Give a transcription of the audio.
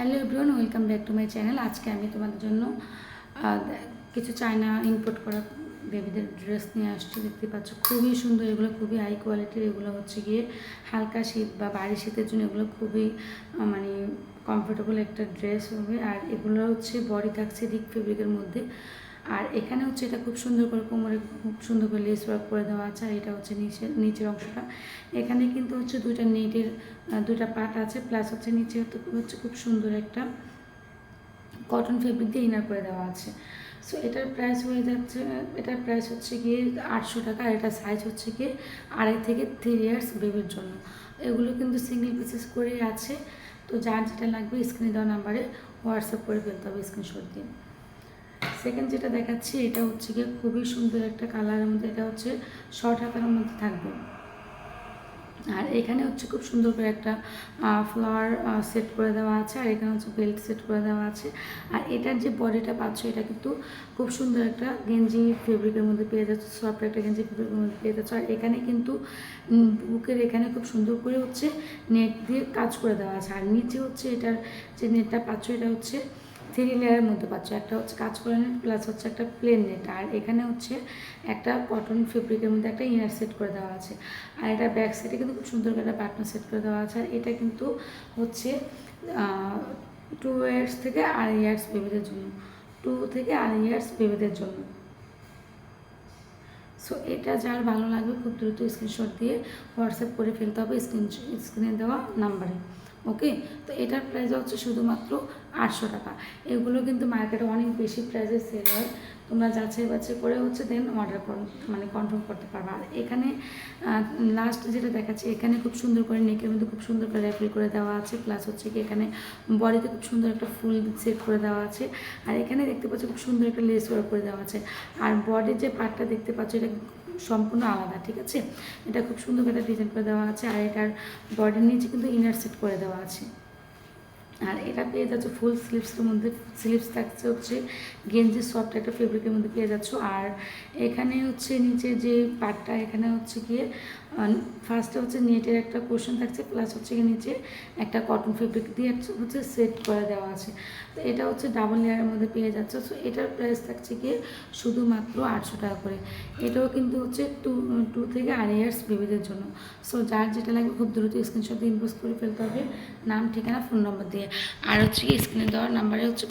Hello everyone, welcome back to my channel. আজকে আমি তোমাদের জন্য কিছু চায়না ইম্পোর্ট করা বেবিদের ড্রেস নিয়ে আসছি। দেখতে পাচ্ছ খুবই সুন্দর, এগুলো খুবই হাই কোয়ালিটির। এগুলো হচ্ছে গিয়ে হালকা শীত বা বাড়ি শীতের জন্য এগুলো খুবই মানে কমফোর্টেবল একটা ড্রেস হবে। আর এগুলো হচ্ছে বডি থাকছে রিক ফেব্রিকের মধ্যে। আর এখানে হচ্ছে এটা খুব সুন্দর করে কোমরে খুব সুন্দর করে লেস ওয়ার্ক করে দেওয়া আছে। আর এটা হচ্ছে নিচের অংশটা। এখানে কিন্তু হচ্ছে দুইটা নেটের দুইটা পার্ট আছে, প্লাস হচ্ছে নিচে হচ্ছে খুব সুন্দর একটা কটন ফেব্রিক দিয়ে ইনার করে দেওয়া আছে। সো এটার প্রাইস হয়ে যাচ্ছে, এটার প্রাইস হচ্ছে গিয়ে 800 টাকা। আর এটার সাইজ হচ্ছে গিয়ে 2.5 থেকে 3 ইয়ার্স বেবির জন্য। এগুলো কিন্তু সিঙ্গেল পিসেস করেই আছে। তো যার যেটা লাগবে স্ক্রিনে দেওয়া নাম্বারে হোয়াটসঅ্যাপ করে ফেলতে হবে স্ক্রিনশট দিয়ে। সেকেন্ড যেটা দেখাচ্ছি এটা হচ্ছে গিয়ে খুবই সুন্দর একটা কালারের মধ্যে, এটা হচ্ছে শর্ট হাতার মধ্যে থাকবে। আর এখানে হচ্ছে খুব সুন্দর করে একটা ফ্লাওয়ার সেট করে দেওয়া আছে। আর এখানে হচ্ছে বেল্ট সেট করে দেওয়া আছে। আর এটার যে বডিটা পাচ্ছ এটা কিন্তু খুব সুন্দর একটা গেঞ্জি ফেব্রিকের মধ্যে পেয়ে যাচ্ছে, সফট একটা গেঞ্জি ফেব্রিকের মধ্যে পেয়ে যাচ্ছে। আর এখানে কিন্তু বুকের এখানে খুব সুন্দর করে হচ্ছে নেট দিয়ে কাজ করে দেওয়া আছে। আর নিচে হচ্ছে এটার যে নেটটা পাচ্ছ এটা হচ্ছে 3 লেয়ারের মধ্যে পাচ্ছ। একটা হচ্ছে কাজ করে নেট, প্লাস হচ্ছে একটা প্লেন নেট। আর এখানে হচ্ছে একটা কটন ফেব্রিকের মধ্যে একটা ইনার সেট করে দেওয়া আছে। আর এটা ব্যাক সাইডে কিন্তু খুব সুন্দর করে একটা বাটন সেট করে দেওয়া আছে। আর এটা কিন্তু হচ্ছে 2 ইয়ার্স থেকে 2.5 ইয়ার্স বেবিদের জন্য, 2 থেকে 2.5 ইয়ার্স বেবিদের জন্য। সো এটা যার ভালো লাগবে খুব দ্রুত স্ক্রিনশট দিয়ে হোয়াটসঅ্যাপ করে ফেলতে হবে স্ক্রিনে দেওয়া নাম্বারে। ওকে, তো এটার প্রাইস হচ্ছে শুধুমাত্র 800 টাকা। এগুলো কিন্তু মার্কেটে অনেক বেশি প্রাইসে সেল হয়। তোমরা যাচাই বাছাই করে হচ্ছে দেন অর্ডার মানে কনফার্ম করতে পারবে। আর এখানে লাস্ট যেটা দেখাচ্ছে এখানে খুব সুন্দর করে নেকের মধ্যে খুব সুন্দর করে র্যাপেল করে দেওয়া আছে, প্লাস হচ্ছে কি এখানে বডিতে খুব সুন্দর একটা ফুল সেট করে দেওয়া আছে। আর এখানে দেখতে পাচ্ছ খুব সুন্দর একটা লেস ওয়ার্ক করে দেওয়া আছে। আর বডির যে পার্টটা দেখতে পাচ্ছ এটা সম্পূর্ণ আলাদা, ঠিক আছে। এটা খুব সুন্দর একটা ডিজাইন করে দেওয়া আছে। আর এটার বডির নিচে কিন্তু ইনার সেট করে দেওয়া আছে। আর এটা পেয়ে যাচ্ছে ফুল স্লিভসের মধ্যে, স্লিভস থাকছে হচ্ছে গেঞ্জি সফট একটা ফেব্রিকের মধ্যে পেয়ে যাচ্ছ। আর এখানে হচ্ছে নিচে যে পার্টটা এখানে হচ্ছে গিয়ে ফার্স্টে হচ্ছে নেটের একটা পোর্শন থাকছে, প্লাস হচ্ছে গিয়ে নিচে একটা কটন ফেব্রিক দিয়ে হচ্ছে সেট করে দেওয়া আছে। তো এটা হচ্ছে ডাবল লেয়ারের মধ্যে পেয়ে যাচ্ছে। সো এটার প্রাইস থাকছে গিয়ে শুধুমাত্র 800 টাকা করে। এটাও কিন্তু হচ্ছে 2 থেকে 2.5 ইয়ার্স বেবিদের জন্য। সো যার যেটা লাগবে খুব দ্রুত স্ক্রিনশট দিয়ে ইনবক্স করে ফেলতে হবে নাম, ঠিকানা, ফোন নম্বর দিয়ে। আর হচ্ছে কি স্ক্রিনে দেওয়ার নাম্বারে হচ্ছে